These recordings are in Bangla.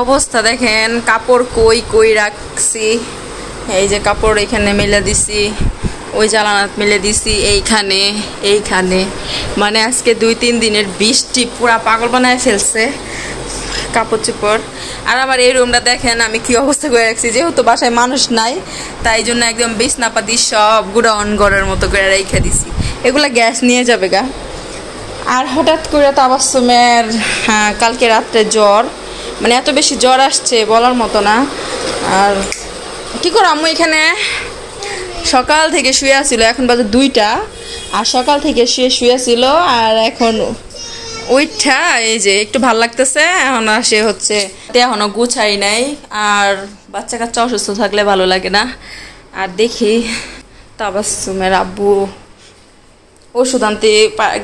অবস্থা দেখেন, কাপড় কই কই রাখছি। এই যে কাপড় এখানে মেলে দিছি, ওই জানালাত মেলে দিছি, এইখানে এইখানে। মানে আজকে 2-3 দিনের বৃষ্টি পুরা পাগল বানায় ফেলছে কাপড় চোপড়। আর আমার এই রুমটা দেখেন আমি কি অবস্থা করে রাখছি, যেহেতু বাসায় মানুষ নাই তাই জন্য একদম বিছনাপাতি সব গুড়াউন ঘরের মতো করে রেখে দিছি। এগুলা গ্যাস নিয়ে যাবে গা। আর হঠাৎ করে তাবাসসুমের কালকে রাত্রে জ্বর, মানে এত বেশি জ্বর আসছে বলার মতো না। আর কি করে আম্মু এখানে সকাল থেকে শুয়ে ছিল, এখন বাজে 2টা, আর সকাল থেকে শুয়ে ছিল। আর এখন ওইটা এই যে একটু ভাল লাগতেছে। এখন সে হচ্ছে এখনো গুছাই নাই। আর বাচ্চা কাচ্চা অসুস্থ থাকলে ভালো লাগে না। আর দেখি তাবাসসুমের আব্বু ওষুধ আনতে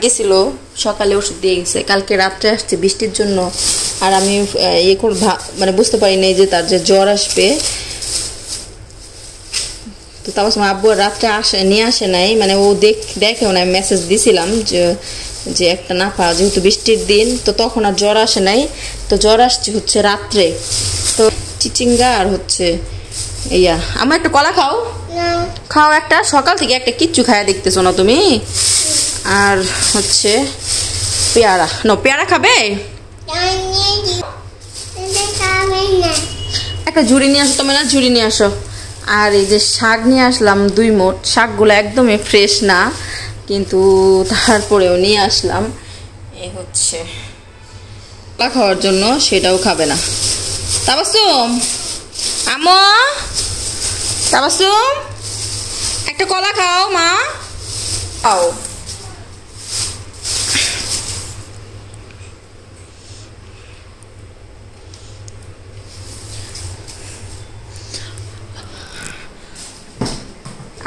গেছিল, সকালে ওষুধ দিয়ে গেছে, কালকে রাত্রে আসছে বৃষ্টির জন্য। আর আমি এখন মানে বুঝতে পারি নাই যে তার যে জ্বর আসবে। তো তাবাসসুম আব্বু রাত্রে নিয়ে আসে নাই, মানে ও দেখেও না। মেসেজ দিছিলাম যে একটা না পাওয়া, যেহেতু বৃষ্টির দিন তো তখন আর জ্বর আসে নাই। তো জ্বর আসছে হচ্ছে রাত্রে। তো চিচিঙ্গা আর হচ্ছে ইয়া। আমার একটা কলা খাও, খাও একটা, সকাল থেকে একটা কিচ্ছু খায়া দেখতেছো না তুমি। আর হচ্ছে পেয়ারা, পেয়ারা খাবে, একটা ঝুড়ি নিয়ে আসো। তুমি না ঝুড়ি নিয়ে আসো। আর এই যে শাক নিয়ে আসলাম 2 মোট। শাকগুলো একদমই ফ্রেশ না, কিন্তু তারপরেও নিয়ে আসলাম। এই হচ্ছে কলা খাওয়ার জন্য, সেটাও খাবে না। তাবাসসুম, আম্মু, তাবাসসুম একটা কলা খাও মা, খাও।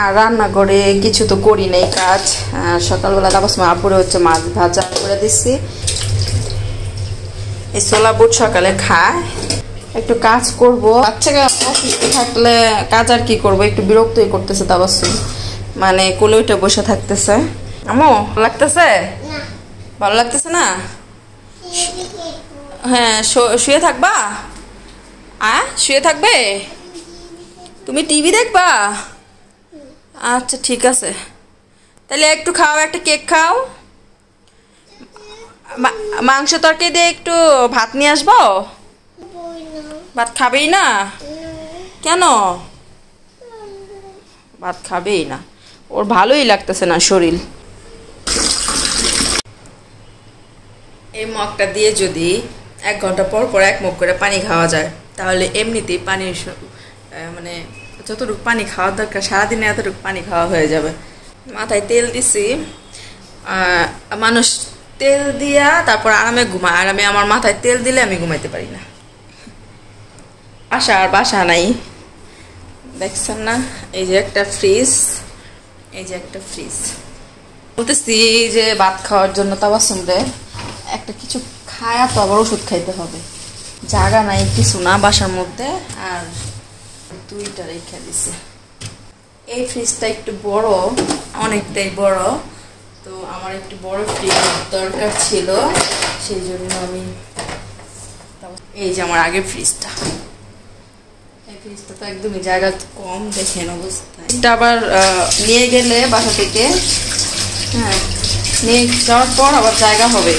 আর রান্নাঘরে কিছু তো করি নাই কাজ। সকালবেলা তাবাসসুম আব্বুরে হচ্ছে মাছ ভাজা করে দিচ্ছি। এই ছোলা বুট সকালে খায়। একটু কাজ করব, বাচ্চাকে অসুস্থ থাকলে কাজ আর কি করব, একটু বিরক্তই করতেছে তাবাসসুম, মানে কোলে উঠে বসে থাকতেছে। আম্মু ভালো লাগতেছে? ভালো লাগতেছে না? হ্যাঁ শুয়ে থাকবা? শুয়ে থাকবে? তুমি টিভি দেখবা? আচ্ছা ঠিক আছে, তাহলে একটু খাও, একটা কেক খাও। মাংস তরকারি দিয়ে একটু ভাত নিয়ে আসবো। ভাত খাবেই না? কেন? ভাত খাবেই না, ওর ভালোই লাগতেছে না শরীর। এই মগটা দিয়ে যদি 1 ঘন্টা পর পর 1 মগ করে পানি খাওয়া যায়, তাহলে এমনিতেই পানির মানে যতটুকু পানি খাওয়ার দরকার সারাদিনে এতটুকু পানি খাওয়া হয়ে যাবে। মাথায় তেল দিছি, মানুষ তেল দিয়া তারপর আরামে ঘুমায়, আর আমি আমার মাথায় তেল দিলে আমি ঘুমাইতে পারি না। বাসা নাই, দেখছেন না? এই যে একটা ফ্রিজ, এই যে একটা ফ্রিজ। বলতেছি যে ভাত খাওয়ার জন্য তাবাসসুমরে একটা কিছু খায়া তো আবার ওষুধ খাইতে হবে, জায়গা নাই কিছু না বাসার মধ্যে। আর 2টা রেখে দিছে। এই ফ্রিজটা একটু বড়, অনেকটাই বড়, তো আমার একটু বড় ফ্রিজ দরকার ছিল, সেই জন্য আমি এই যে আমার আগের ফ্রিজটা, এই ফ্রিজটা তো একদমই জায়গা কম, দেখেন অবস্থা। এটা আবার নিয়ে গেলে বাসা থেকে, হ্যাঁ নিয়ে যাওয়ার পর আবার জায়গা হবে।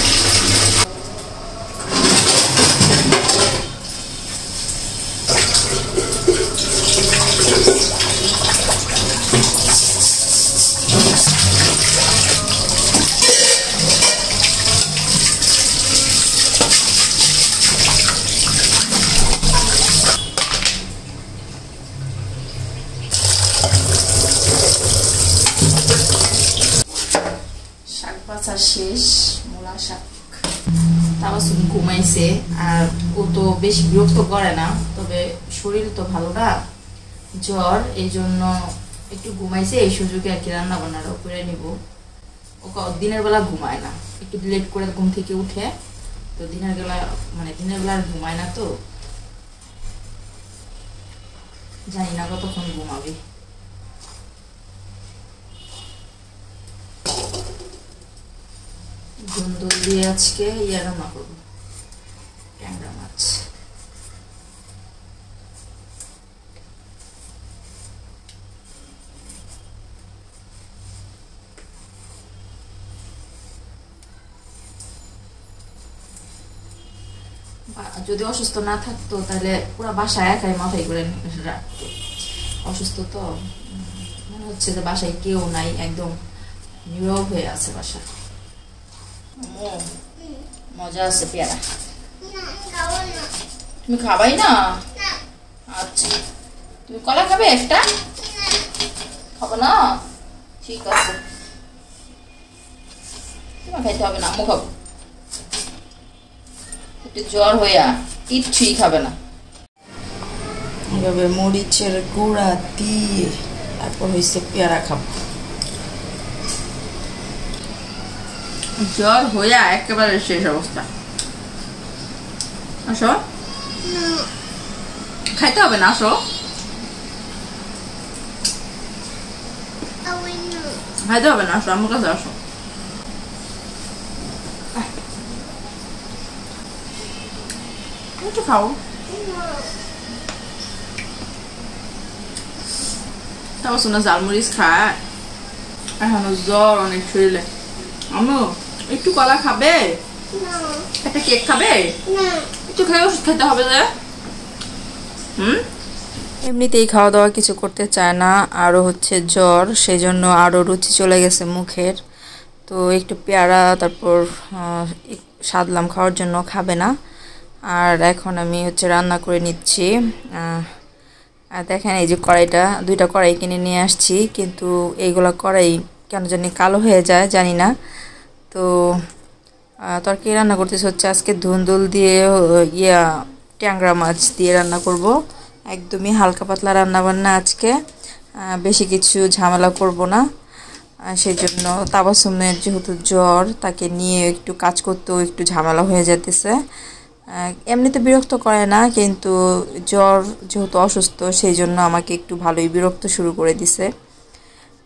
শেষ মূলা শাক। তাবাসসুম ঘুমাইছে, আর ও তো বেশি বিরক্ত করে না, তবে শরীর তো ভালো না, জ্বর, এই জন্য একটু ঘুমাইছে। এই সুযোগে আর কি রান্না বান্নাটাও করে নিব। ও দিনের বেলা ঘুমায় না, একটু লেট করে ঘুম থেকে উঠে, তো দিনের বেলা আর ঘুমায় না, তো জানি না কতক্ষণ ঘুমাবে। ধুন্দুল দিয়ে আজকে রান্না করবো, ট্যাংরা মাছ। যদি অসুস্থ না থাকতো তাহলে পুরো বাসায় একাই মাথায় করে রাখতো। অসুস্থ তো মনে হচ্ছে যে বাসায় কেউ নাই, একদম নীরব হয়ে আছে বাসা। মজা আছে পেয়ারা। তুমি খাবাই না? আচ্ছা, তুমি কলা খাবে একটা? খাবো না? ঠিক আছে, তোমার খাইতে হবে না, আম্মু খাবো। একটু জ্বর হইয়া কিচ্ছুই খাবে না। এভাবে মরিচের গুঁড়া দিয়ে তারপর হয়েছে পেয়ারা খাবো। জ্বর হইয়া একেবারে শেষ অবস্থা। আসো, খাইতে হবে না, আসো। খাইতে হবে না, আসো আমার কাছে আসো। একটু খাও। তারপর শোনা ঝালমরিচ খায়, এখনো জ্বর অনেক শরীরে। আম্মু একটু কলা খাবে? একটা কেক খাবে? একটু খেয়ে ওষুধ খেতে হবে যে। এমনিতেই খাওয়া দাওয়া কিছু করতে চায় না, আরও হচ্ছে জ্বর, সেই জন্য আরও রুচি চলে গেছে মুখের। তো একটু পেয়ারা তারপর সাদলাম খাওয়ার জন্য, খাবে না। আর এখন আমি হচ্ছে রান্না করে নিচ্ছি। আর দেখেন এই যে কড়াইটা, 2টা কড়াই কিনে নিয়ে আসছি, কিন্তু এইগুলো কড়াই কেন জানি কালো হয়ে যায়, জানি না। তো তরকারি রান্না করতেছি হচ্ছে আজকে ধুন্দুল দিয়ে ট্যাংরা মাছ দিয়ে রান্না করব। একদমই হালকা পাতলা রান্না বান্না আজকে, বেশি কিছু ঝামেলা করব না। সেই জন্য তাবাসুমের যেহেতু জ্বর, তাকে নিয়ে একটু কাজ করতেও একটু ঝামেলা হয়ে যেতেছে। এমনিতে বিরক্ত করে না, কিন্তু জ্বর যেহেতু অসুস্থ, সেই জন্য আমাকে একটু ভালোই বিরক্ত শুরু করে দিছে।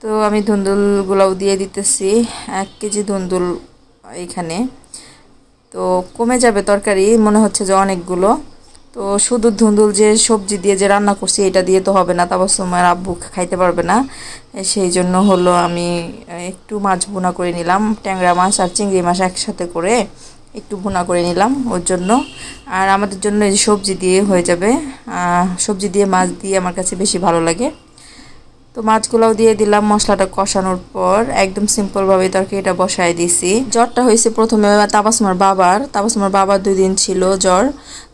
তো আমি ধুন্দুলগুলোও দিয়ে দিতেছি, 1 কেজি ধুন্দুল এখানে। তো কমে যাবে তরকারি মনে হচ্ছে যে অনেকগুলো। তো শুধু ধুন্দুল যে সবজি দিয়ে যে রান্না করছি এটা দিয়ে তো হবে না, তাবাসুমের আব্বু খাইতে পারবে না। সেই জন্য হলো আমি একটু মাছ ভুনা করে নিলাম, ট্যাংরা মাছ আর চিংড়ি মাছ একসাথে করে একটু ভুনা করে নিলাম ওর জন্য। আর আমাদের জন্য এই সবজি দিয়ে হয়ে যাবে। সবজি দিয়ে মাছ দিয়ে আমার কাছে বেশি ভালো লাগে। তো মাছগুলোও দিয়ে দিলাম। মশলাটা কষানোর পর একদম সিম্পলভাবে তরকারিটা বসায় দিছি। জ্বরটা হয়েছে প্রথমে তাবাসুমের বাবার 2 দিন ছিল জ্বর।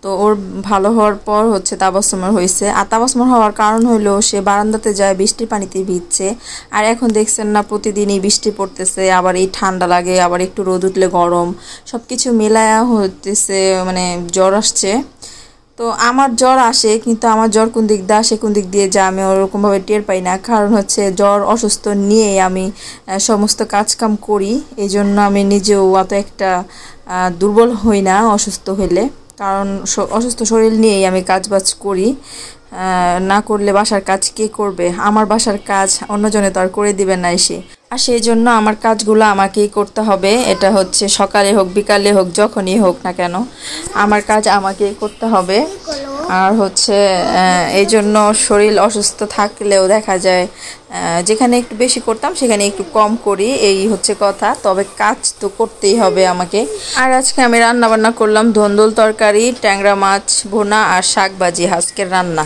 তো ওর ভালো হওয়ার পর হচ্ছে তাবাসুমের হয়েছে। আর তাবাসুমের হওয়ার কারণ হইলো সে বারান্দাতে যায়, বৃষ্টির পানিতে ভিজছে। আর এখন দেখছেন না প্রতিদিনই বৃষ্টি পড়তেছে, আবার এই ঠান্ডা লাগে, আবার একটু রোদ উঠলে গরম, সব কিছু মেলায়া হতেছে, মানে জ্বর আসছে। তো আমার জ্বর আসে, কিন্তু আমার জ্বর কোন দিক দিয়ে আসে কোন দিক দিয়ে যায় আমি ওরকমভাবে টের পাই না। কারণ হচ্ছে জ্বর অসুস্থ নিয়ে আমি সমস্ত কাজকাম করি, এই জন্য আমি নিজেও অত একটা দুর্বল হই না অসুস্থ হইলে। কারণ অসুস্থ শরীর নিয়েই আমি কাজবাজ করি, না করলে বাসার কাজ কে করবে? আমার বাসার কাজ অন্যজনে তো আর করে দিবে না এসে। আর সেই জন্য আমার কাজগুলো আমাকেই করতে হবে। এটা হচ্ছে সকালে হোক বিকালে হোক যখনই হোক না কেন, আমার কাজ আমাকেই করতে হবে। আর হচ্ছে এই জন্য শরীর অসুস্থ থাকলেও দেখা যায় যেখানে একটু বেশি করতাম সেখানে একটু কম করি, এই হচ্ছে কথা। তবে কাজ তো করতেই হবে আমাকে। আর আজকে আমি রান্না বান্না করলাম ধুন্দুল তরকারি, ট্যাংরা মাছ ভুনা আর শাক ভাজি, আজকের রান্না।